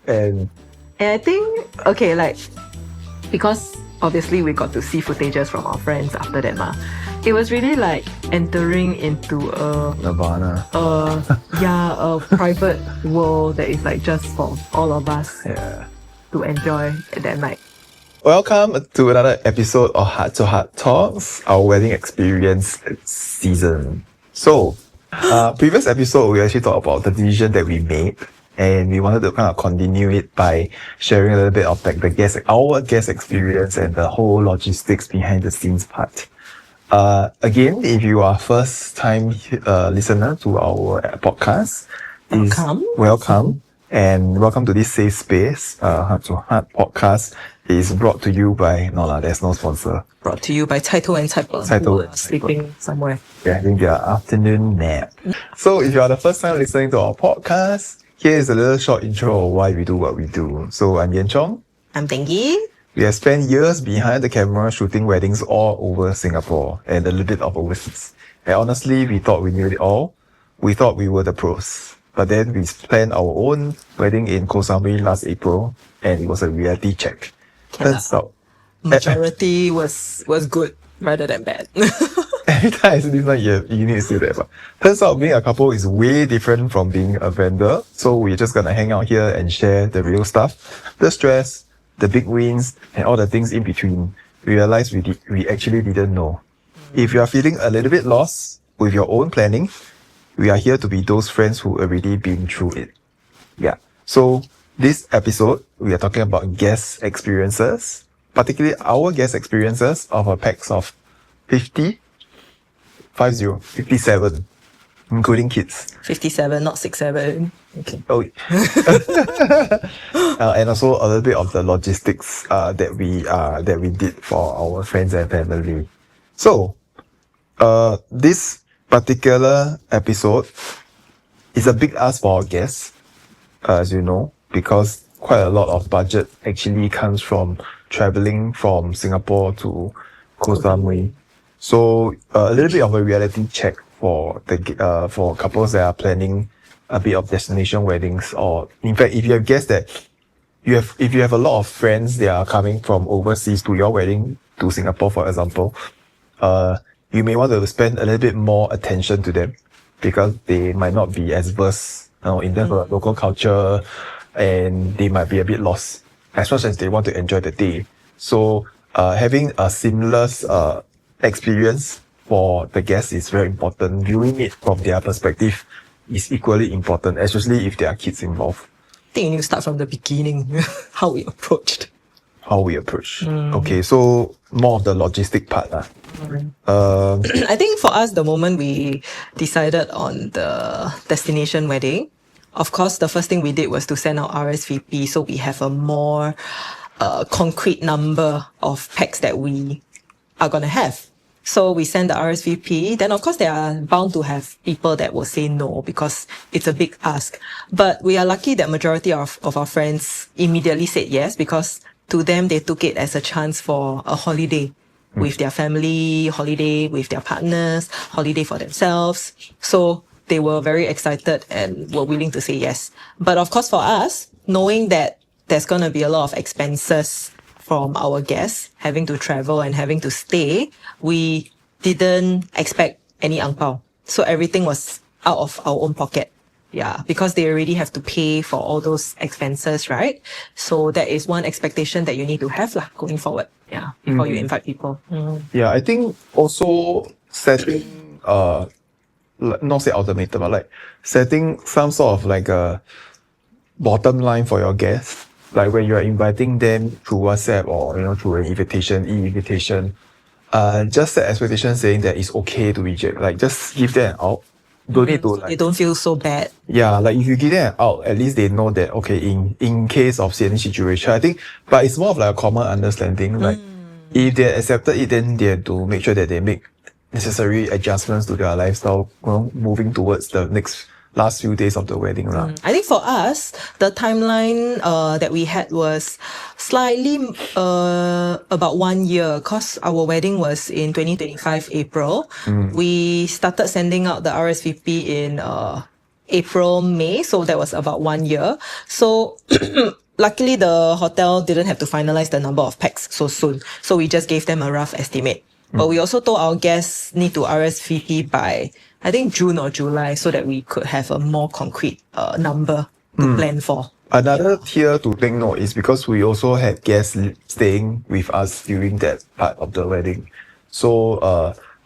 And I think, okay, like, because obviously we got to see footages from our friends after that, it was really like entering into Nirvana. a private world that is like just for all of us to enjoy that night. Welcome to another episode of Heart to Heart Talks, our wedding experience season. So, previous episode we actually talked about the decision that we made, and we wanted to kind of continue it by sharing a little bit of like our guest experience and the whole logistics behind the scenes part. Again, if you are first time listener to our podcast, welcome and welcome to this safe space. Heart to Heart podcast is brought to you by there's no sponsor. Brought to you by Taito and Taipo, who are sleeping somewhere. Yeah, having their afternoon nap. So if you are the first time listening to our podcast, here is a little short intro of why we do what we do. So I'm Yen Chong. I'm Dengi. We have spent years behind the camera shooting weddings all over Singapore and a little bit of overseas. And honestly, we thought we knew it all. We thought we were the pros. But then we planned our own wedding in Koh Samui last April, and it was a reality check. Turns out majority was good rather than bad. Every time I say this one, you need to say that. But turns out being a couple is way different from being a vendor. So we're just gonna hang out here and share the real stuff, the stress, the big wins, and all the things in between. We realized we actually didn't know. If you are feeling a little bit lost with your own planning, we are here to be those friends who already been through it. Yeah. So this episode, we are talking about guest experiences, particularly our guest experiences of a pax of 57, including kids. 57, not 67. Okay. Oh, and also a little bit of the logistics that we did for our friends and family. So, this particular episode is a big ask for our guests, as you know, because quite a lot of budget actually comes from traveling from Singapore to Koh Samui. So a little bit of a reality check for for couples that are planning a bit of destination weddings, or in fact, if you have guessed that if you have a lot of friends that are coming from overseas to your wedding to Singapore, for example, you may want to spend a little bit more attention to them because they might not be as versed in terms of local culture, and they might be a bit lost as much as they want to enjoy the day. So having a seamless experience for the guests is very important. Viewing it from their perspective is equally important, especially if there are kids involved. I think you need to start from the beginning, how we approached. Okay, so more of the logistic part. I think for us, the moment we decided on the destination wedding, of course, the first thing we did was to send out RSVP so we have a more concrete number of packs that we are going to have. So we send the RSVP. Then, of course, there are bound to have people that will say no because it's a big ask. But we are lucky that majority of our friends immediately said yes, because to them, they took it as a chance for a holiday with their family, holiday with their partners, holiday for themselves. So they were very excited and were willing to say yes. But of course, for us, knowing that there's going to be a lot of expenses from our guests having to travel and having to stay, we didn't expect any ang pao. So everything was out of our own pocket. Yeah, because they already have to pay for all those expenses, right? So that is one expectation that you need to have going forward. Yeah, before you invite people. Yeah, I think also setting not say ultimatum, but like setting some sort of like a bottom line for your guests. Like when you are inviting them through WhatsApp or through an e-invitation, just set expectation saying that it's okay to reject. Like just give them an out. Don't need to they don't feel so bad. Yeah, like if you give them an out, at least they know that okay, in case of any situation, I think. But it's more of like a common understanding. Like if they accepted it, then they have to make sure that they make necessary adjustments to their lifestyle, moving towards the last few days of the wedding. I think for us, the timeline that we had was slightly about 1 year, because our wedding was in 2025 April. We started sending out the RSVP in April, May. So that was about 1 year. So luckily the hotel didn't have to finalize the number of pax so soon. So we just gave them a rough estimate. But we also told our guests need to RSVP by, I think, June or July, so that we could have a more concrete number to plan for. Another tier to take note is because we also had guests staying with us during that part of the wedding. So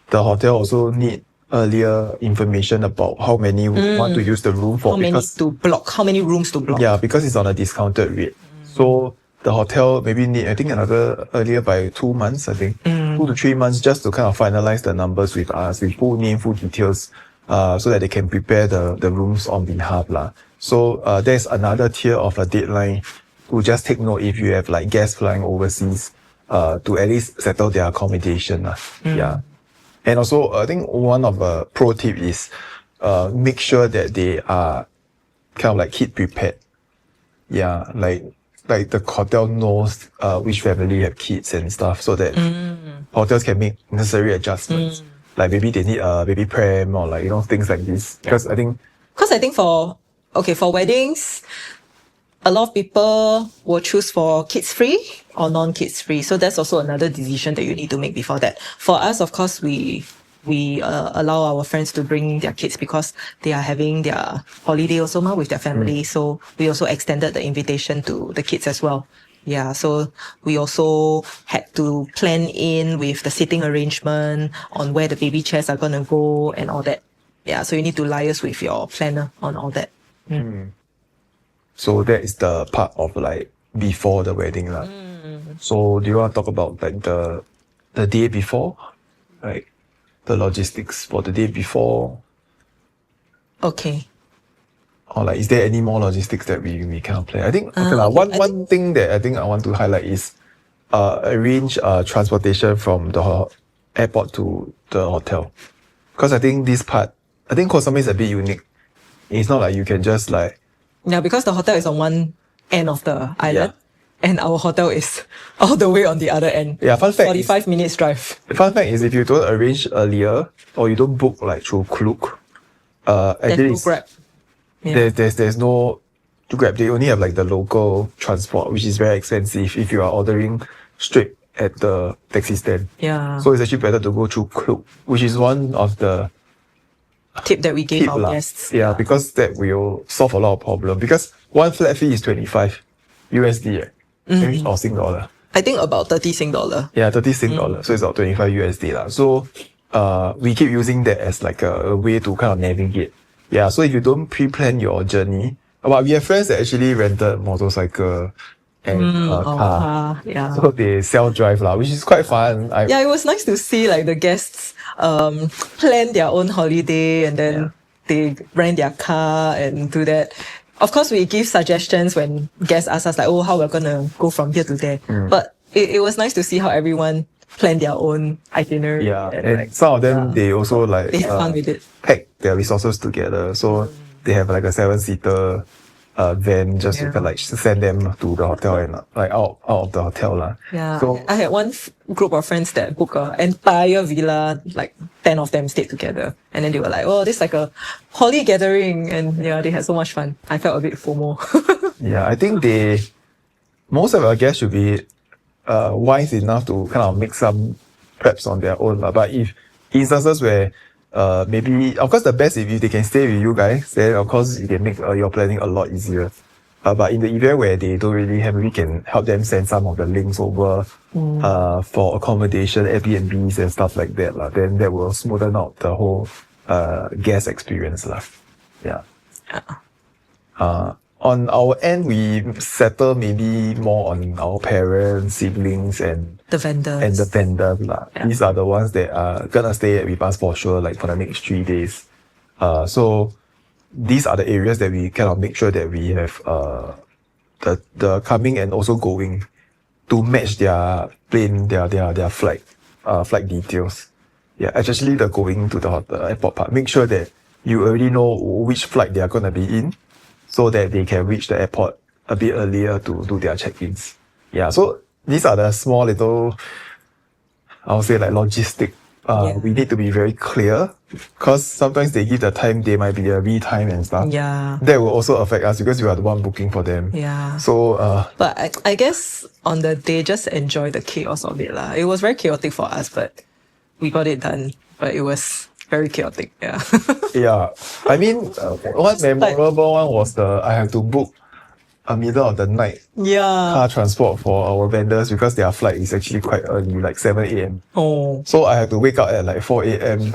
the hotel also need earlier information about how many want to use the room for. How many to block? How many rooms to block? Yeah, because it's on a discounted rate. So the hotel maybe need, I think, another earlier by 2 months, I think. 2 to 3 months just to kind of finalize the numbers with us, with full name, full details, so that they can prepare the rooms on behalf lah. So there's another tier of a deadline to just take note if you have like guests flying overseas, to at least settle their accommodation lah. Yeah. And also, I think one of the pro tip is, make sure that they are kind of like kid prepared. Yeah, like the hotel knows which family have kids and stuff, so that hotels can make necessary adjustments. Like maybe they need a baby pram or like, things like this. Because I think for weddings, a lot of people will choose for kids free or non-kids free. So that's also another decision that you need to make before that. For us, of course, we allow our friends to bring their kids because they are having their holiday also with their family. So we also extended the invitation to the kids as well. Yeah, so we also had to plan in with the seating arrangement on where the baby chairs are going to go and all that. Yeah, so you need to liaise with your planner on all that. so. That is the part of like before the wedding lah. So do you want to talk about like the day before, like the logistics for the day before, Okay. or like is there any more logistics that we can plan? I think one thing that I think I want to highlight is arrange transportation from the airport to the hotel, because I think this part, I think Koh Samui is a bit unique. It's not like you can just like Yeah, because the hotel is on one end of the island and our hotel is all the way on the other end. Yeah, fun fact 45 minutes drive. Fun fact is if you don't arrange earlier or you don't book like through Klook, actually There's no Grab. Yeah. there's no Grab. They only have like the local transport, which is very expensive if you are ordering straight at the taxi stand. Yeah. So it's actually better to go through Klook, which is one of the Tip that we gave our lah. guests. Yeah, because that will solve a lot of problem. Because one flat fee is 25 USD, right? Maybe or Sing dollar. I think about 30 Sing dollar. Yeah, 30 Sing dollar. So it's about 25 USD lah. So we keep using that as like a way to kind of navigate. Yeah, so if you don't pre-plan your journey, but we have friends that actually rented motorcycle and car. Yeah. So they self-drive lah, which is quite fun. Yeah, it was nice to see like the guests plan their own holiday and then they rent their car and do that. Of course, we give suggestions when guests ask us like, oh, how we're gonna go from here to there. But it was nice to see how everyone plan their own itinerary. Yeah, and like, some of them they also like they have fun with it. pack their resources together. So they have like a 7-seater van just to kind of like send them to the hotel and like out of the hotel lah. Yeah, So I had one group of friends that booked an entire villa, like 10 of them stayed together. And then they were like, oh, this is like a holy gathering. And yeah, they had so much fun. I felt a bit FOMO. yeah, I think most of our guests should be wise enough to kind of make some preps on their own lah. But if instances where maybe, of course, the best if they can stay with you guys, then of course you can make your planning a lot easier. But in the event where they don't really have, we can help them send some of the links over for accommodation, Airbnbs and stuff like that lah. Then that will smoothen out the whole guest experience lah. Yeah. On our end, we settle maybe more on our parents, siblings, and The vendors. and the vendors lah. Yeah. These are the ones that are gonna stay with us for sure, like for the next 3 days. So these are the areas that we kind of make sure that we have the coming and also going to match their plane, their flight details. Yeah, especially the going to the airport part. Make sure that you already know which flight they are gonna be in, so that they can reach the airport a bit earlier to do their check-ins. Yeah, so these are the small little, I would say like logistic we need to be very clear, because sometimes they give the time, they might be a re-time and stuff. Yeah. That will also affect us because we are the one booking for them. Yeah. So, But I guess on the day, just enjoy the chaos of it lah. It was very chaotic for us, but we got it done. But it was very chaotic. Yeah. yeah. I mean, one memorable one was I have to book a middle of the night Yeah. car transport for our vendors because their flight is actually quite early, like 7 a.m. Oh. So I have to wake up at like 4 a.m.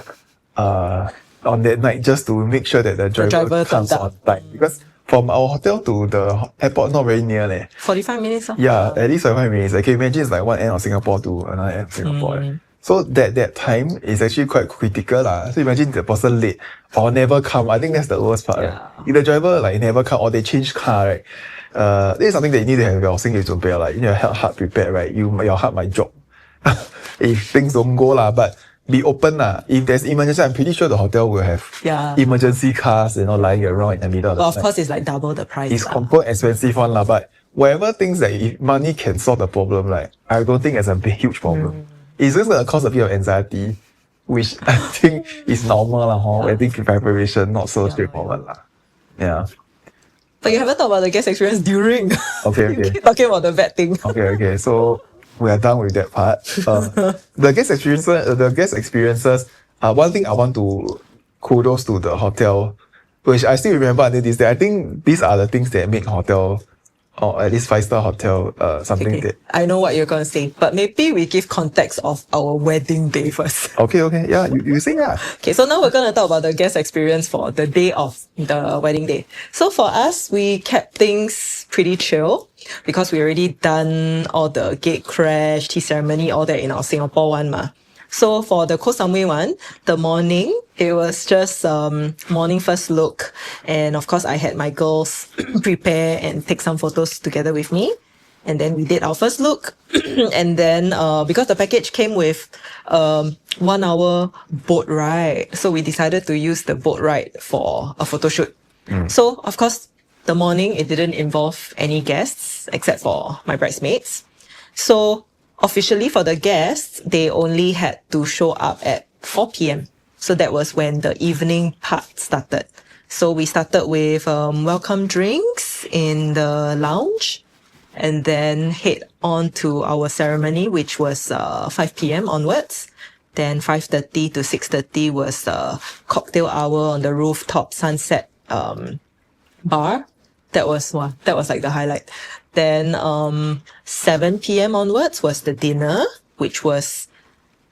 On that night just to make sure that the driver comes turned up. on time. Because from our hotel to the airport not very near leh. 45 minutes. Yeah, at least 45 minutes. I can imagine it's like one end of Singapore to another end of Singapore. So that time is actually quite critical lah. So imagine the person late or never come. I think that's the worst part. Yeah. Right? If the driver like never come or they change car, right? This is something that you need to have your 心理准备 like you need to have heart prepared, right? Your heart might drop if things don't go lah. But be open lah. If there's emergency, I'm pretty sure the hotel will have emergency cars, lying around in the middle of the night. Of course, it's like double the price. It's confirmed expensive one lah. But whatever things that if money can solve the problem, like I don't think it's a big huge problem. It's just gonna cause a bit of anxiety, which I think is normal lah. I think preparation not so straightforward lah. Yeah. But you haven't talked about the guest experience during. Okay. You keep talking about the bad thing. Okay. So we are done with that part. The guest experiences. One thing I want to kudos to the hotel, which I still remember until this day. I think these are the things that make hotel, or at least 5-star hotel, something that. I know what you're gonna say, but maybe we give context of our wedding day first. Okay. Yeah, you say yeah. Okay, so now we're gonna talk about the guest experience for the day of the wedding day. So for us, we kept things pretty chill because we already done all the gate crash, tea ceremony, all that in our Singapore one ma. So for the Koh Samui one, the morning, it was just morning first look. And of course, I had my girls prepare and take some photos together with me. And then we did our first look. And then because the package came with 1 hour boat ride, so we decided to use the boat ride for a photo shoot. So of course, the morning, it didn't involve any guests except for my bridesmaids. So officially for the guests, they only had to show up at 4 p.m. So that was when the evening part started. So we started with welcome drinks in the lounge and then head on to our ceremony, which was 5 p.m. onwards. Then 5:30 to 6:30 was cocktail hour on the rooftop sunset bar. That was like the highlight. Then 7 p.m. onwards was the dinner, which was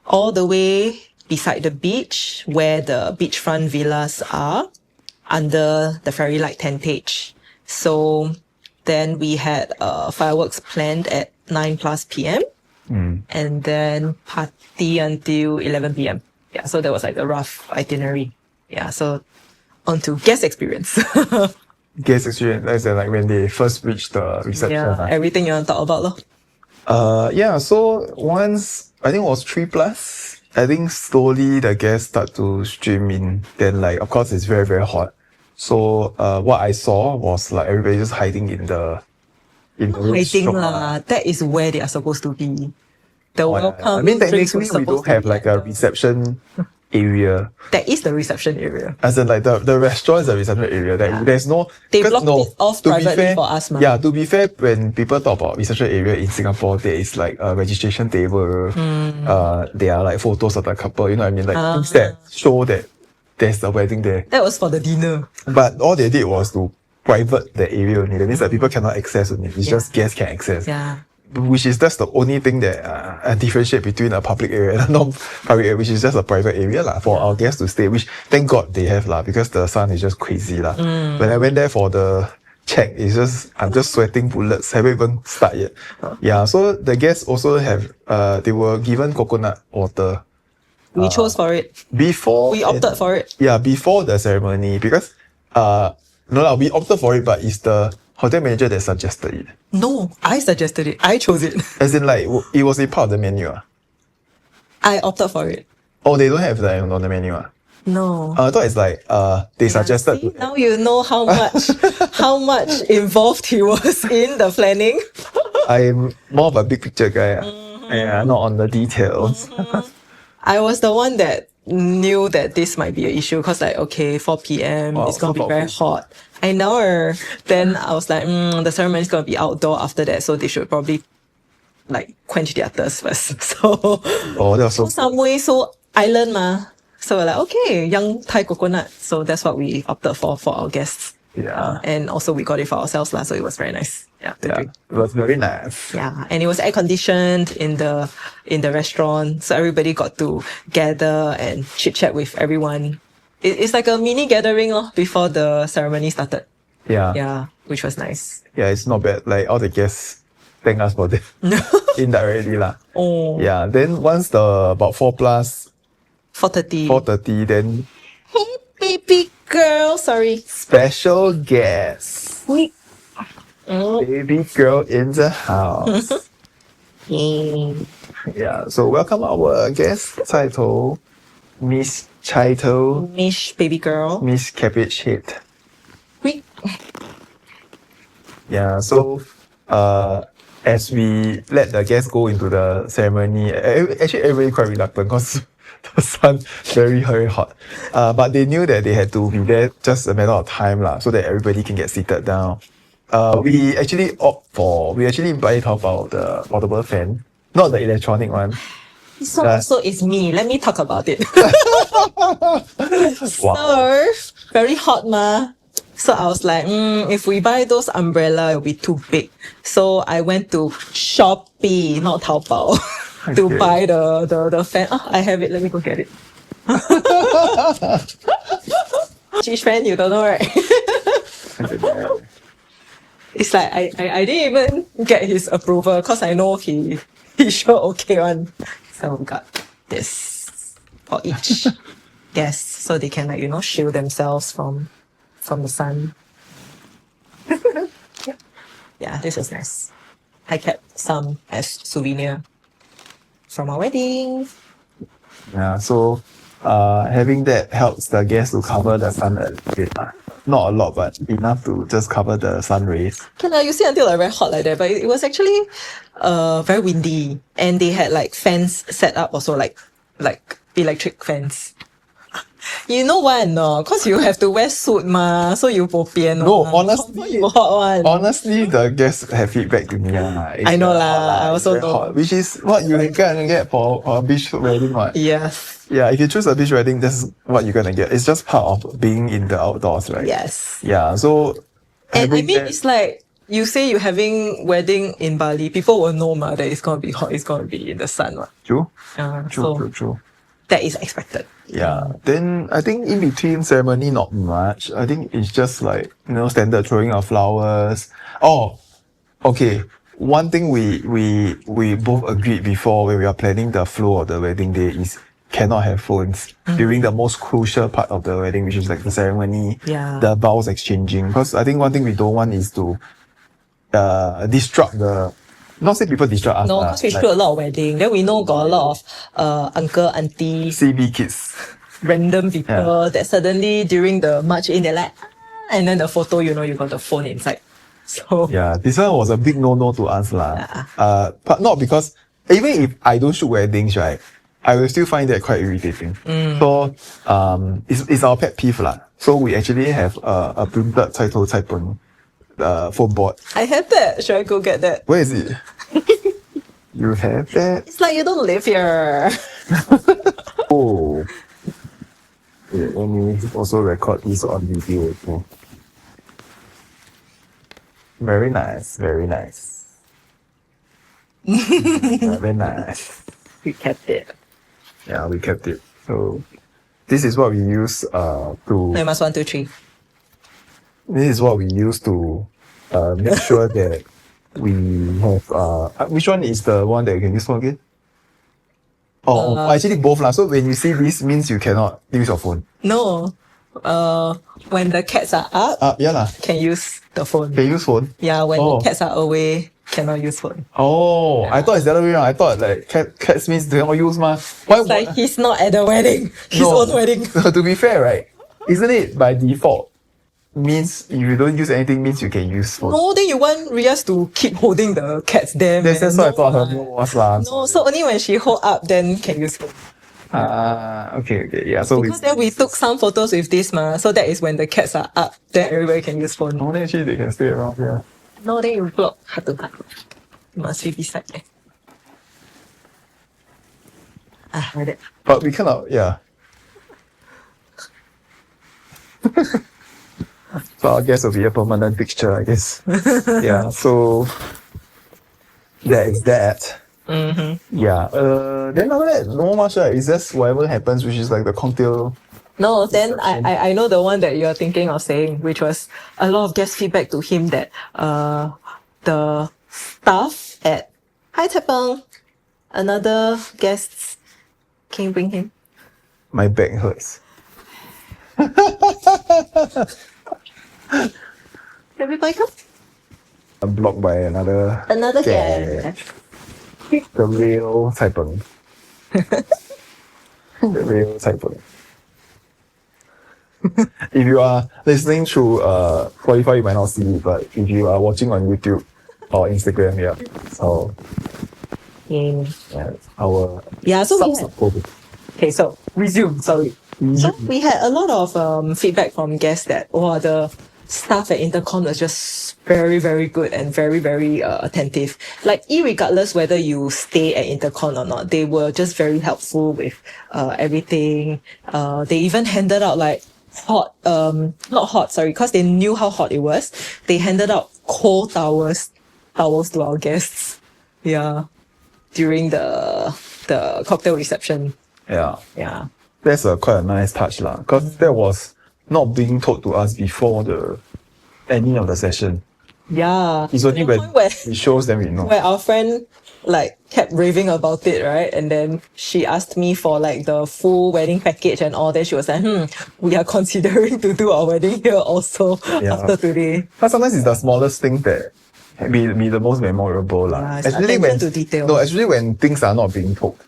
all the way beside the beach where the beachfront villas are under the fairy light tentage. So then we had fireworks planned at 9 plus p.m. And then party until 11 p.m. Yeah, so that was like the rough itinerary. Yeah, so on to guest experience. Guest experience, that's like when they first reach the reception. Yeah, everything you want to talk about lor. Yeah, so once, I think it was 3 plus, I think slowly the guests start to stream in. Then like, of course, it's very, very hot. So what I saw was like everybody just hiding in the Hiding lah. That is where they are supposed to be. The welcome. I mean, drinks technically were we don't supposed to have be like at a reception area. That is the reception area. As in like the restaurant is a reception area. There's no... They blocked it off to be privately fair, for us, man. Yeah, to be fair, when people talk about reception area in Singapore, there is like a registration table. There are like photos of the couple, you know what I mean? Like things that show that there's a wedding there. That was for the dinner. But all they did was to private the area only. That means that people cannot access only. It's just guests can access. Yeah. Which is that's the only thing that differentiate between a public area and a non-public area, which is just a private area lah for our guests to stay. Which thank God they have lah, because the sun is just crazy lah. When I went there for the check, I'm just sweating bullets. Haven't even started yet. Yeah, so the guests also have they were given coconut water. We chose for it. Before we opted for it. Yeah, before the ceremony, because we opted for it, but it's the hotel manager that suggested it. No, I suggested it. I chose it. As in like, it was a part of the menu. I opted for it. Oh, they don't have that on the menu. No. I thought it's like, they suggested. See, now you know how much involved he was in the planning. I'm more of a big picture guy. Yeah, not on the details. I was the one that knew that this might be an issue because like, okay, 4 p.m. Wow, it's going to so be very thoughtful. hot. I know. Then I was like, the ceremony is going to be outdoor after that. So they should probably like quench their thirst first. So, Oh, that was so some way, so island ma. So we're like, okay, young Thai coconut. So that's what we opted for our guests. Yeah. And also we got it for ourselves lah. So it was very nice. Yeah. To yeah. drink. It was very nice. Yeah, and it was air conditioned in the restaurant, so everybody got to gather and chit chat with everyone. It's like a mini gathering before the ceremony started. Yeah. Yeah, which was nice. Yeah, it's not bad. Like all the guests thank us for that. Indirectly lah. Oh, Yeah. Then once the about 4 plus 4:30. 4:30, then Hey, baby girl. Sorry. special guest. Wait. Baby girl in the house. Yeah. So welcome our guest title, Miss Title, Mish, baby girl. Miss Cabbage Head. Wait. Yeah. So as we let the guests go into the ceremony, actually everybody quite reluctant because the sun very hot. But they knew that they had to be there just a matter of time lah, so that everybody can get seated down. We actually buy Taobao the portable fan, not the electronic one. So it's me. Let me talk about it. Wow. So very hot ma. So I was like, if we buy those umbrella, it'll be too big. So I went to Shopee, not Taobao, to Okay. buy the fan. Oh, I have it. Let me go get it. Cheese fan, you don't know, right? It's like I didn't even get his approval because I know he sure okay one. So we got this for each guest so they can shield themselves from the sun. Yeah, this is nice. I kept some as souvenir from our wedding. Yeah. So having that helps the guests to cover the sun a bit. Not a lot, but enough to just cover the sun rays. Okay, you see until like very hot like that, but it was actually very windy, and they had like fans set up also, like electric fans. You know why no? Cause you have to wear suit ma, so you bo pian. No, honestly, you hot one. Honestly, the guests have feedback to me. It's I know very lah, hot I also it's very know. hot, which is what you can get for a beach wedding. What? Yes. Yeah, if you choose a beach wedding, that's what you're gonna get. It's just part of being in the outdoors, right? Yes. Yeah, so And I having mean, that- it's like you say you're having wedding in Bali, people will know ma that it's gonna be hot. It's gonna be in the sun, ma. true, So true. that is expected. Yeah. Then I think in between ceremony, not much. I think it's just like, standard throwing of flowers. Oh, okay. One thing we both agreed before when we are planning the flow of the wedding day is cannot have phones during the most crucial part of the wedding, which is like the ceremony, Yeah. the vows exchanging. Because I think one thing we don't want is to disrupt the, not say people disrupt us. No, because we do a lot of wedding. Then we know got a lot of uncle, auntie, CB kids. random people that suddenly during the march in, they're like, and then the photo, you got the phone inside. So Yeah, this one was a big no-no to us lah. Yeah. But not because, even if I don't shoot weddings, right, I will still find that quite irritating. So, it's our pet peeve lah. So we actually have a printed 菜头菜本 phone board. I have that. Should I go get that? Where is it? You have that? It's like you don't live here. Oh. Yeah, let me also record this on video too. Very nice, very nice. Very nice. We kept it. Yeah, we kept it. So this is what we use to I must 1, 2, 3. this is what we use to make sure that we have which one is the one that you can use for again? Actually both lah. So when you see this means you cannot use your phone. No. When the cats are up, Yeah lah. can use the phone. Can you use phone? Yeah, when Oh. the cats are away, cannot use phone. Oh, I thought it's the other way around. I thought like cats means they cannot use ma. Why It's like he's not at the wedding. His own wedding. To be fair, right? Isn't it by default means if you don't use anything means you can use phone? No, then you want Rias to keep holding the cats there. That's man. what I thought No, her move was lah. No, so only when she hold up, then can use phone. Okay, yeah. So Because then we took some photos with this so that is when the cats are up, then everybody can use phone. then actually they can stay around here. No, then you block hard to hard. You must be beside there. Like that. But we cannot, yeah. So I guess it'll be a permanent picture, I guess. Yeah, so that is that. Yeah. Then after that, no much, right? It's just whatever happens, which is like the cocktail. No, then I know the one that you're thinking of saying, which was a lot of guest feedback to him that the staff at Hai Taipeng, another guest can you bring him? My back hurts. Everybody come? I'm blocked by another guest. The real Taipeng. The real Taipeng. If you are listening through Spotify, you might not see it, but if you are watching on YouTube or Instagram, yeah. So our Okay, so resume. Sorry. So we had a lot of feedback from guests that the staff at Intercon was just very, very good and very, very attentive. Like, irregardless whether you stay at Intercon or not, they were just very helpful with everything. They even handed out like because they knew how hot it was. They handed out cold towels to our guests. Yeah, during the cocktail reception. Yeah. That's quite a nice touch lah. Because that was not being told to us before any of the session. Yeah. It's only when it shows then we know. Where our friend like kept raving about it, right? And then she asked me for like the full wedding package and all that. She was like, we are considering to do our wedding here also after today. But sometimes it's the smallest thing that be the most memorable lah. Especially when things are not being told.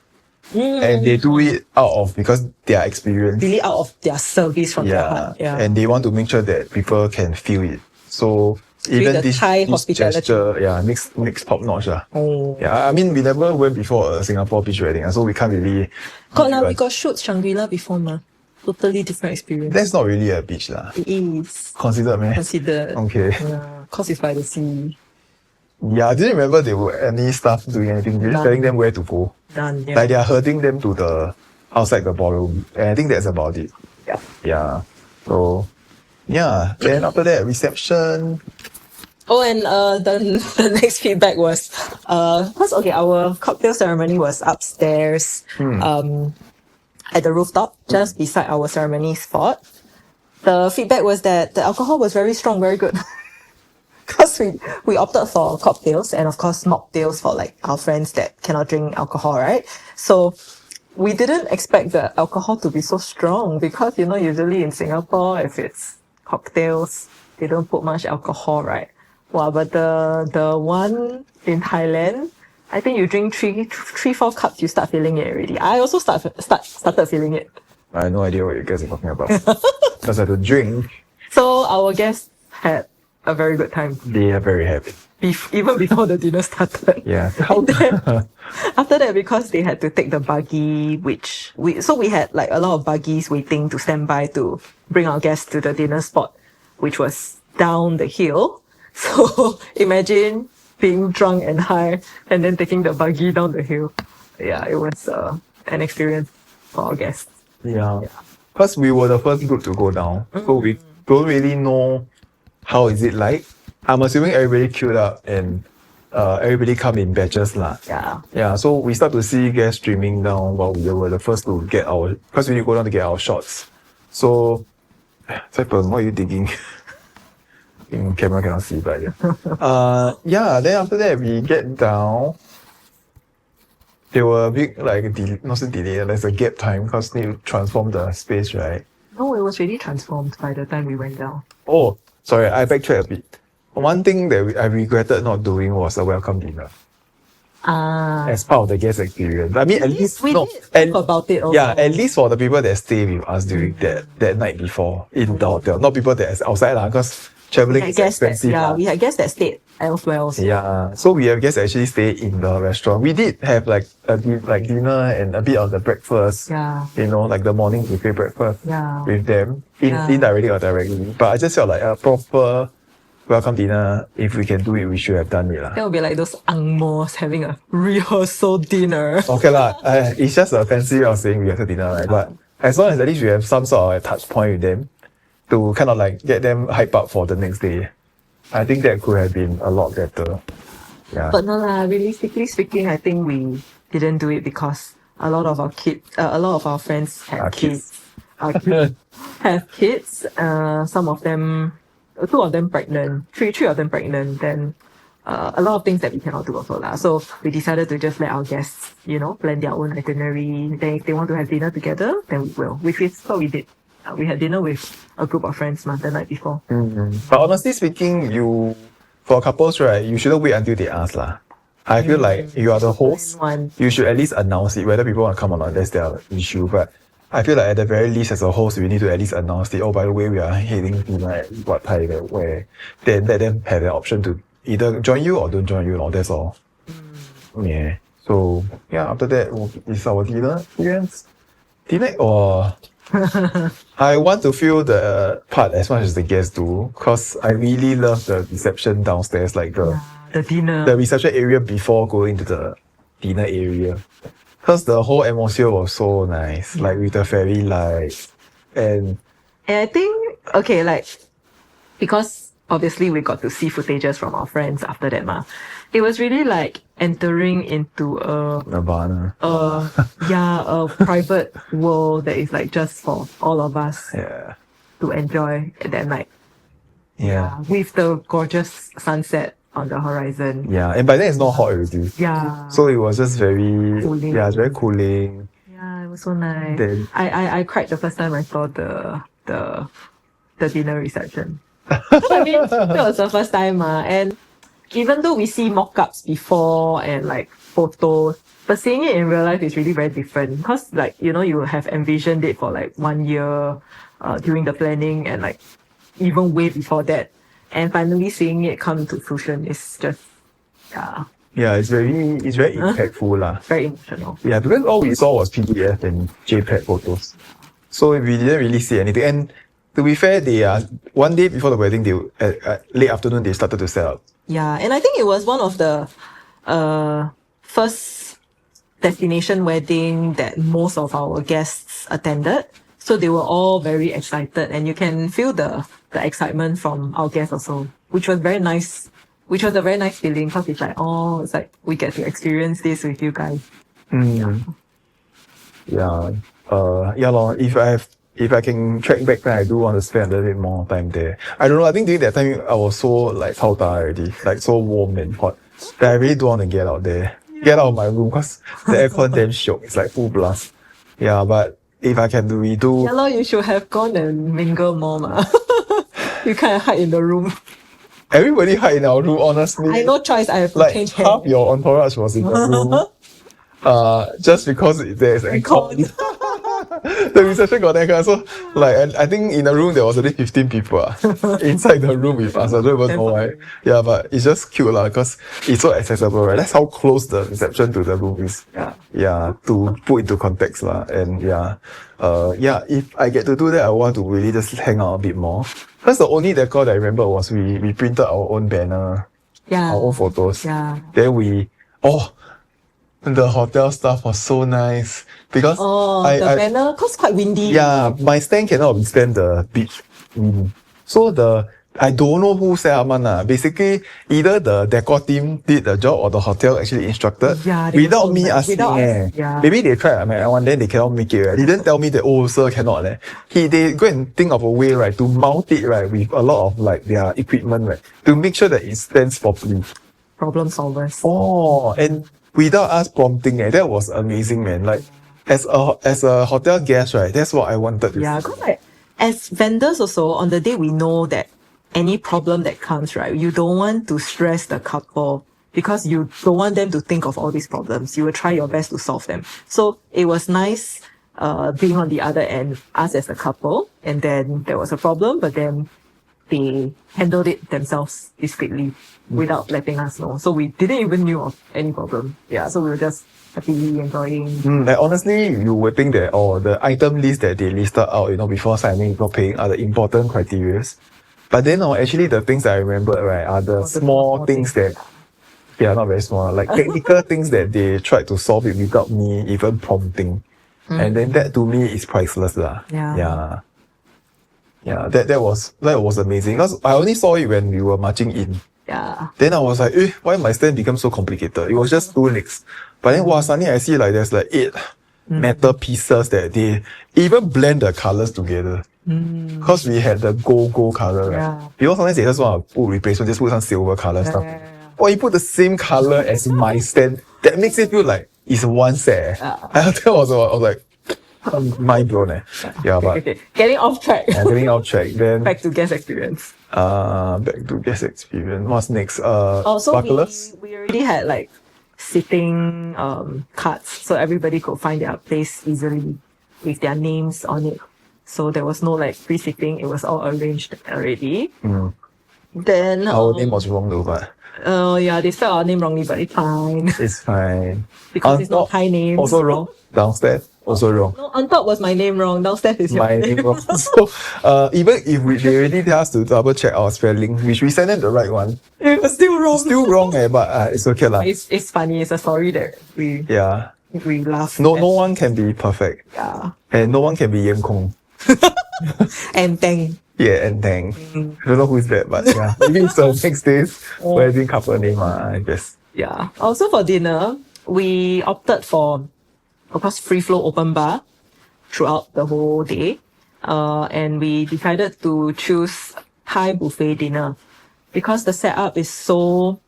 And they do it because they are experienced. Really out of their service from their heart. Yeah. And they want to make sure that people can feel it. So even this gesture, makes top notch. Yeah, I mean, we never went before a Singapore beach wedding, so we can't really. We got shoot Shangri-La before, totally different experience. That's not really a beach lah. It is. Considered, man. Considered. Okay. Yeah, cause it's by the sea. Yeah, I didn't remember there were any staff doing anything. They're just telling them where to go. Done. Yeah. Like they are herding them to the outside the ballroom, and I think that's about it. Yeah. Yeah. So, yeah. Then after that, reception. Oh, and the next feedback was our cocktail ceremony was upstairs at the rooftop, just beside our ceremony spot. The feedback was that the alcohol was very strong, very good. Because we opted for cocktails and of course mocktails for like our friends that cannot drink alcohol, right? So we didn't expect the alcohol to be so strong because usually in Singapore if it's cocktails they don't put much alcohol, right? Wow, but the one in Thailand, I think you drink 4 cups you start feeling it already. I also started feeling it. I have no idea what you guys are talking about. Because I had to drink. So our guests had a very good time. They are very happy. Even before the dinner started. Yeah. After that, because they had to take the buggy, we had like a lot of buggies waiting to stand by to bring our guests to the dinner spot, which was down the hill. So imagine being drunk and high and then taking the buggy down the hill. Yeah, it was an experience for our guests. Yeah. Because we were the first group to go down. So we don't really know how is it like. I'm assuming everybody queued up and everybody come in batches lah. Yeah. Yeah, so we start to see guests streaming down while we were the first to get because we need to go down to get our shots. So, Saipeng, what are you digging? In camera cannot see, but yeah. Then after that we get down. There were a big not so delay. There's a gap time because they transform the space, right? No, it was really transformed by the time we went down. Oh, sorry, I backtracked a bit. One thing that I regretted not doing was a welcome dinner. As part of the guest experience. I mean, at least we did talk about it also. Yeah, at least for the people that stay with us during that night before in the hotel. Not people that is outside because traveling I is guess that, expensive. yeah, lah. we had guests that stayed elsewhere also. Yeah, so we have guests actually stay in the restaurant. We did have like like dinner and a bit of the breakfast. Yeah. You know, like the morning buffet breakfast Yeah. with them, Yeah. indirectly or directly. But I just felt like a proper welcome dinner. If we can do it, we should have done it lah. That would be like those angmos having a rehearsal dinner. Okay lah, it's just a fancy way of saying we have to dinner, right? But as long as at least we have some sort of a touch point with them to kind of like get them hype up for the next day, I think that could have been a lot better. Yeah. But no lah, realistically speaking, I think we didn't do it because a lot of our friends Our have kids. kids. Our kids have kids. Some of them, two of them pregnant, three of them pregnant. Then a lot of things that we cannot do also lah. So we decided to just let our guests, plan their own itinerary. Then if they want to have dinner together, then we will. Which is what we did. We had dinner with a group of friends the night before. But honestly speaking, for couples, right, you shouldn't wait until they ask lah. I feel like you are the host, you should at least announce it. Whether people want to come or not, that's their issue. But I feel like at the very least, as a host, we need to at least announce it. Oh, by the way, we are heading dinner at what time, at where. Then let them have the option to either join you or don't join you. That's all. Yeah. So yeah, after that, it's our dinner experience. Dinner or I want to feel the part as much as the guests do, because I really love the reception downstairs, like the dinner. the reception area before going to the dinner area. Because the whole atmosphere was so nice, like with the fairy lights. And I think, okay, like, because obviously we got to see footages from our friends after that, it was really like entering into Nirvana. a private world that is like just for all of us Yeah. to enjoy at that night. Yeah. With the gorgeous sunset on the horizon. Yeah. And by then it's not hot already. Yeah. So it was just very Cooling. Yeah, it's very cooling. Yeah, it was so nice. Then I cried the first time I saw the dinner reception. I mean, that was the first time, and even though we see mock-ups before and like photos, but seeing it in real life is really very different. Because like, you have envisioned it for like 1 year during the planning and like even way before that. And finally seeing it come to fruition is just, yeah, it's very impactful lah. very emotional. Yeah, because all we saw was PDF and JPEG photos. So we didn't really see anything. And to be fair, they one day before the wedding, late afternoon, they started to set up. Yeah, and I think it was one of the first destination wedding that most of our guests attended. So they were all very excited, and you can feel the excitement from our guests also, which was very nice. Which was a very nice feeling, because it's like we get to experience this with you guys. Yeah. Yeah lor. If I can track back, then I do want to spend a little bit more time there. I don't know, I think during that time I was so like chao da already, like so warm and hot, that I really don't want to get out there. Get out of my room, because the aircon damn shiok. It's like full blast. Yeah, but if I can redo. Yeah lor, you should have gone and mingle more You can't hide in the room. Everybody hide in our room, honestly. I no choice, I have to Like change half hands. your entourage was in the room. Just because there's aircon. The reception got aircon, so like I think in the room there was already 15 people inside the room with us. I don't even know why. Yeah, but it's just cute because it's so accessible, right? That's how close the reception to the room is. Yeah, to put into context and if I get to do that, I want to really just hang out a bit more. That's the only decor that I remember was we printed our own banner, our own photos. Yeah. Then the hotel stuff was so nice because the banner, cause quite windy. Yeah, my stand cannot withstand the beach wind. So I don't know who set up one. Basically, either the decor team did the job or the hotel actually instructed. Yeah, without me asking. Without us, yeah. Maybe they tried my one, then they cannot make it. Right? They didn't tell me that, oh, sir, cannot. They go and think of a way, right, to mount it, right, with a lot of like their equipment, right, to make sure that it stands properly. Problem solvers. Oh, and without us prompting, that was amazing, man. Like, as a hotel guest, right, that's what I wanted to see. Because like, as vendors also, on the day we know that any problem that comes, right, you don't want to stress the couple because you don't want them to think of all these problems. You will try your best to solve them. So it was nice being on the other end, us as a couple, and then there was a problem, but then they handled it themselves discreetly without letting us know. So we didn't even knew of any problem. Yeah, so we were just happily enjoying. Like honestly, you would think that the item list that they listed out, before signing, before paying, are the important criteria. But then, actually, the things that I remember, right, are the small things that, yeah, not very small, like technical things that they tried to solve it without me even prompting. And then that to me is priceless, lah. Yeah. Yeah, that was amazing. Because I only saw it when we were marching in. Yeah. Then I was like, why my stand become so complicated? It was just 2 legs. But then, suddenly I see like there's like 8 metal pieces that they even blend the colors together. Because we had the gold color, right? Yeah. Because sometimes they just want to put replacement, just put some silver color stuff. Yeah. Or you put the same color as my stand, that makes it feel like it's one set. I was like, mind blown. Yeah, but Okay. Getting off track. getting off track. Then Back to guest experience. back to guest experience. What's next? So sparklers. we already had like sitting cards, so everybody could find their place easily with their names on it. So there was no like free sitting; it was all arranged already. Then Our name was wrong though, but yeah, they spelled our name wrongly, but it's fine it's fine. because it's not Thai names. Also wrong. Downstairs also wrong. No, on top was my name wrong. Downstairs is your My name wrong. So even if they already tell us to double check our spelling, which we sent them the right one, It was still wrong. still wrong, but it's okay lah. It's funny. It's a story that we laugh. No at. one can be perfect. Yeah. And no one can be Yan Kong. And thank. Yeah, and Tang. I don't know who's that, but yeah. Maybe it's the next day's wedding couple name, I guess. Yeah. Also for dinner, we opted for, of course, free flow open bar throughout the whole day. And we decided to choose Thai buffet dinner because the setup is so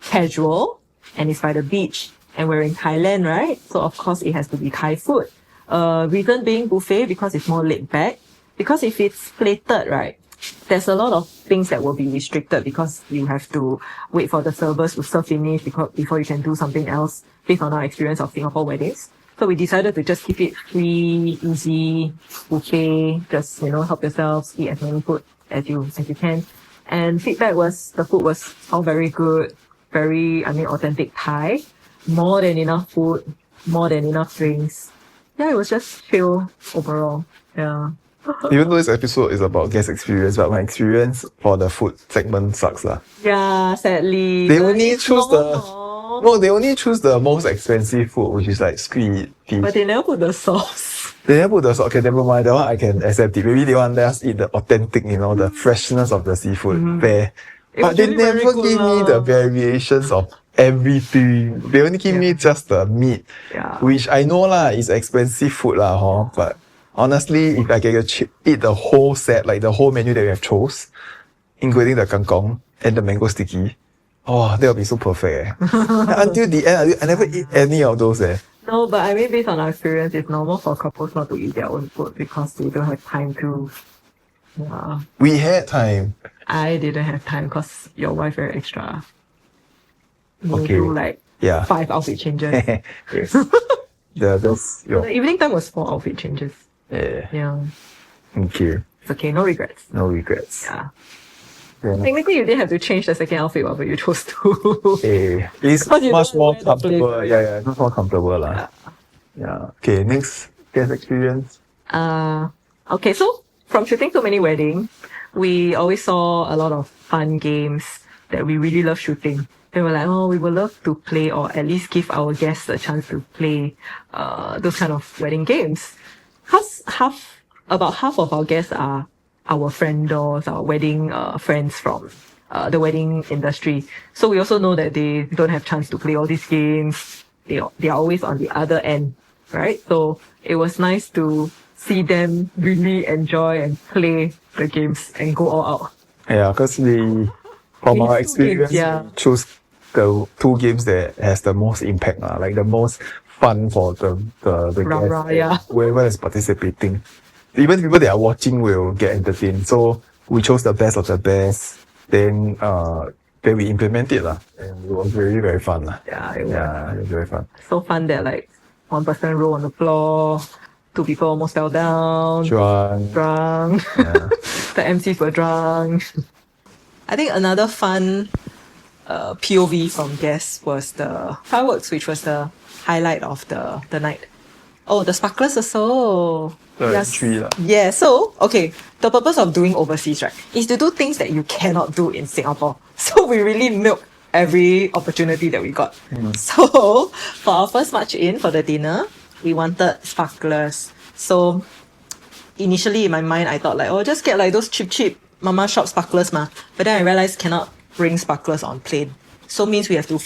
casual and it's by the beach and we're in Thailand, right? So of course it has to be Thai food. Reason being buffet because it's more laid back. Because if it's plated, right, there's a lot of things that will be restricted because you have to wait for the servers to serve finish before you can do something else based on our experience of Singapore weddings. So we decided to just keep it free, easy, buffet, just, help yourselves, eat as many food as you can. And feedback was, the food was all very good, authentic Thai, more than enough food, more than enough drinks. Yeah, it was just chill overall. Yeah. Even though this episode is about guest experience, but my experience for the food segment sucks lah. Yeah, sadly. They but only it's choose normal. they only choose the most expensive food, which is like squid, fish. But they never put the sauce. They never put the sauce. Okay, never mind. That one I can accept it. Maybe they want us to eat the authentic, the freshness of the seafood. Fair. It But was they really very never good give me lah. the variations of everything. They only give me just the meat, Yeah. which I know lah is expensive food lah, but honestly, if I can eat the whole set, like the whole menu that we have chose, including the kangkong and the mango sticky, that would be so perfect. Until the end, I never eat any of those. No, but I mean, based on our experience, it's normal for couples not to eat their own food because they don't have time to. Yeah. We had time. I didn't have time because your wife very extra. You Okay. do like Yeah. 5 outfit changes. Yes. The evening time was 4 outfit changes. Yeah. Yeah. Okay. It's okay, no regrets. No regrets. Yeah. Yeah. Technically, you didn't have to change the second outfit, but you chose to. It's Because you much don't more wear the comfortable. place. Yeah, much more comfortable lah. Yeah. Okay, next guest experience. Okay, so from shooting so many weddings, we always saw a lot of fun games that we really love shooting. They were like, we would love to play or at least give our guests a chance to play those kind of wedding games. Because about half of our guests are our friendos, our wedding friends from the wedding industry. So we also know that they don't have chance to play all these games. They are always on the other end, right? So it was nice to see them really enjoy and play the games and go all out. Yeah, because from our It's 2 games, experience, yeah. we choose the 2 games that has the most impact, like the most fun for the Rah-rah, guests, yeah. whoever is participating. Even people that are watching will get entertained. So we chose the best of the best. Then we implement it lah, and it was very very fun lah. Yeah, It was very fun. so fun that like one person roll on the floor, Two people almost fell down. Drunk. Drunk. Yeah. The MCs were drunk. I think another fun POV from guests was the fireworks, which was the highlight of the night. Oh, the sparklers also. The tree lah. Yeah, so, okay, the purpose of doing overseas, right, is to do things that you cannot do in Singapore. So we really milked every opportunity that we got. So for our first march in for the dinner, we wanted sparklers. So initially in my mind, I thought like, oh, just get like those cheap mama shop sparklers ma. But then I realized cannot bring sparklers on plane. So means we have to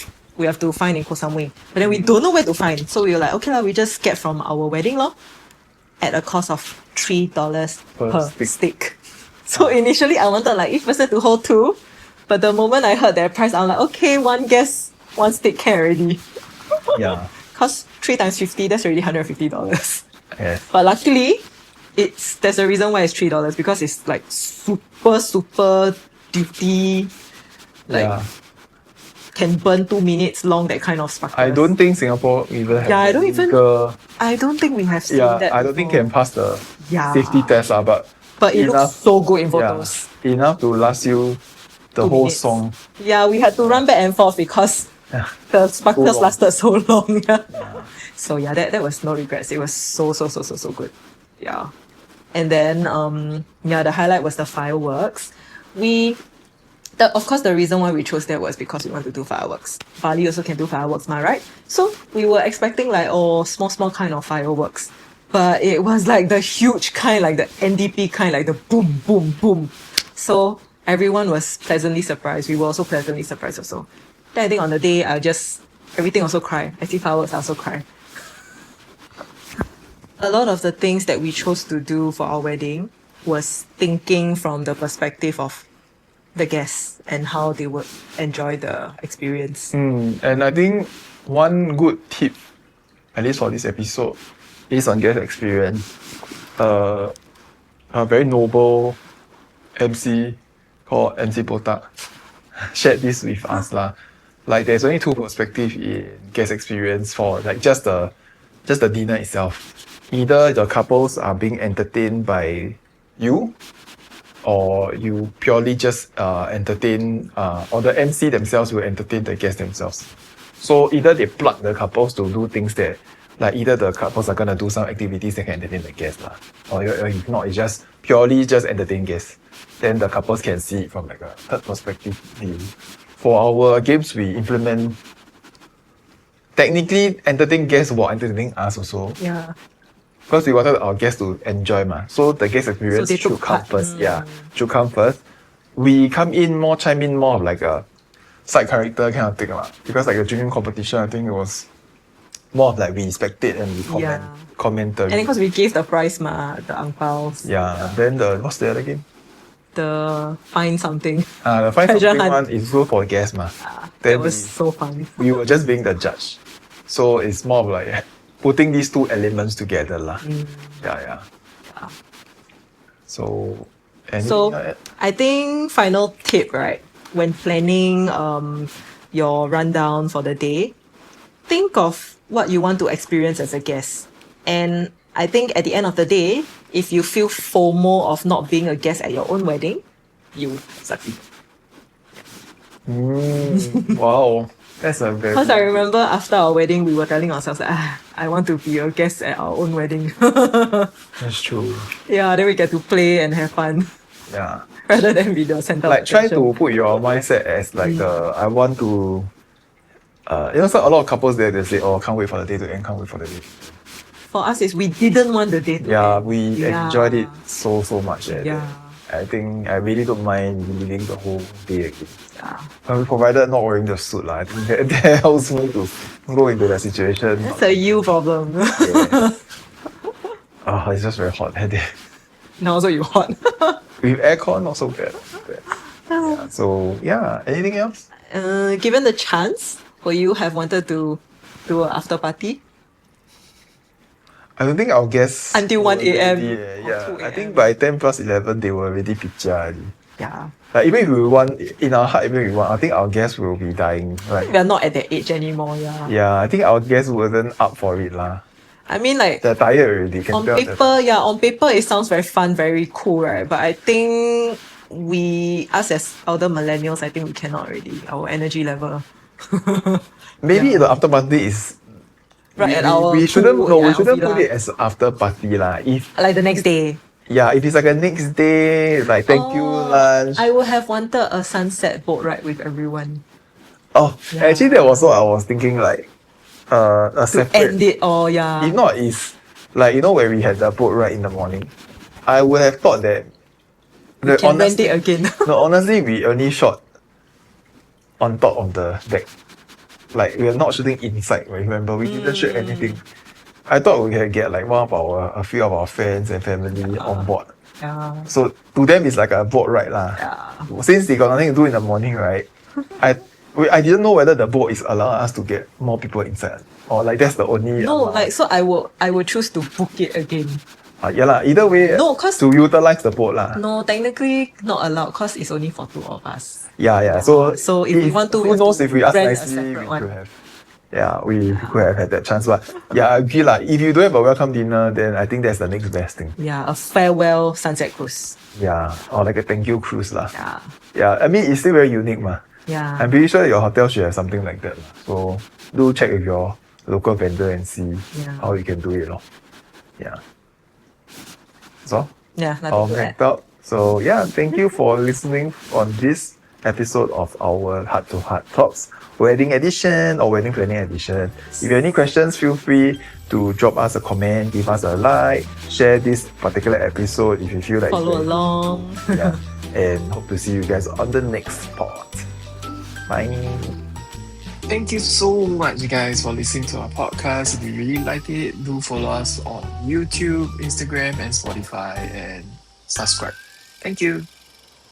find in Koh Samui. But then we don't know where to find. So we were like, okay lah, we just get from our wedding lor, at a cost of $3 per stick. So initially I wanted like each person to hold two. But the moment I heard their price, I'm like, okay, one guest, one stick can already. Yeah. Cost 3 times 50, that's already $150. Yes. But luckily, there's a reason why it's $3 because it's like super duty, like Yeah. can burn 2 minutes long, that kind of sparklers. I don't think Singapore even have Yeah, legal- I don't think we have seen Yeah, that. I don't think before. can pass the Yeah. safety test lah, but But it enough- looks so good in yeah, photos. enough to last you the 2 whole minutes. song. Yeah, we had to run back and forth because Yeah. the sparklers long. lasted so long. Yeah. So yeah, that was no regrets. It was so good. Yeah. And then the highlight was the fireworks. Of course, the reason why we chose that was because we want to do fireworks. Bali also can do fireworks, right? So we were expecting like, small kind of fireworks. But it was like the huge kind, like the NDP kind, like the boom, boom, boom. So everyone was pleasantly surprised. We were also pleasantly surprised also. Then I think on the day, everything also cry. I see fireworks, I also cry. A lot of the things that we chose to do for our wedding was thinking from the perspective of the guests and how they would enjoy the experience. And I think one good tip, at least for this episode, is on guest experience. A very noble MC called MC Botak shared this with us lah. Like there's only two perspectives in guest experience for like just the dinner itself. Either the couples are being entertained by you, or you purely just entertain, or the MC themselves will entertain the guests themselves. So either they plug the couples to do things that, like either the couples are gonna do some activities that can entertain the guests lah, or if not, it's just purely just entertain guests. Then the couples can see it from like a third perspective view. For our games, we implement technically entertain guests while entertaining us also. Yeah. Because we wanted our guests to enjoy ma. So the guest experience they should took come part. first. Yeah, should come first. We chime in more of like a side character kind of thing lah. Because like a drinking competition, I think it was more of like we spectate and we commentary. And because we gave the prize the ang paos. Yeah. Then what's the other game? The find something. The find Treasure something hunt. one is good for guests ma. That Then was so fun. we were just being the judge. So it's more of like putting these two elements together lah. Yeah. So anything like that? I think final tip, right? When planning your rundown for the day, think of what you want to experience as a guest. And I think at the end of the day, if you feel FOMO of not being a guest at your own wedding, you succeed. Wow. That's a very... Because I remember after our wedding, we were telling ourselves, I want to be a guest at our own wedding. That's true. Yeah, then we get to play and have fun Yeah. rather than be the center Like of try attention. to put your mindset as like I want to so a lot of couples there they say, oh, can't wait for the day to end, can't wait for the day. For us, is we didn't want the day to Yeah, end. we enjoyed it so much. Yeah. I think I really don't mind living the whole day again. Yeah. Provided not wearing the suit lah. I think that helps me to go into that situation. That's a you problem. Yes. It's just very hot that day. Now also you hot. With aircon, not so bad. Yeah. So yeah, anything else? Given the chance, will you have wanted to do an after party? I don't think our guests Until 1 were a.m. ready, or yeah, 2 I a.m. think by 10 plus 11 they were already picture already. Yeah. Like even if we want, in our heart, even if we want, I think our guests will be dying. Like We are not at that age anymore, yeah. yeah, I think our guests wasn't up for it lah. I mean, like, They're tired already. Can on tell on paper it sounds very fun, very cool, right? But I think us as elder millennials, I think we cannot really. Our energy level. maybe Yeah. the after party is Right at our we shouldn't pool no in we our shouldn't put villa. it as after party lah. If Like the next day. yeah, if it's like a next day, like thank you lunch. I would have wanted a sunset boat ride with everyone. Oh, Yeah. actually that was what I was thinking, like a To separate. end it all, yeah. If not, is like when we had the boat ride in the morning, I would have thought that. We can rent it again. No, honestly, we only shot on top of the deck. Like we are not shooting inside. Remember, we didn't shoot anything. I thought we could get like a few of our friends and family on board. Yeah. So to them, it's like a boat ride lah. Yeah. Since they got nothing to do in the morning, right? I didn't know whether the boat is allowing us to get more people inside, or like that's the only. No, like so I would choose to book it again. Yeah lah. Either way, No, 'cause- to utilize the boat lah. No, technically not allowed because it's only for 2 of us. Yeah. So if we want to, who knows if we ask rent a nicely, we separate one. could have. Yeah, we could have had that chance. But yeah, I agree lah. If you don't have a welcome dinner, then I think that's the next best thing. Yeah, a farewell sunset cruise. Yeah, or like a thank you cruise lah. Yeah. Yeah, I mean it's still very unique mah. Yeah. I'm pretty sure your hotel should have something like that lah. So do check with your local vendor and see how you can do it lor. Yeah. So Yeah, all nothing to add. wrapped up. So yeah, thank you for listening on this episode of our Heart to Heart Talks wedding edition or wedding planning edition. If you have any questions, feel free to drop us a comment, give us a like, share this particular episode if you feel like Follow it's very along. cool. Yeah, and hope to see you guys on the next part. Bye. Thank you so much, guys, for listening to our podcast. If you really like it, do follow us on YouTube, Instagram, and Spotify, and subscribe. Thank you.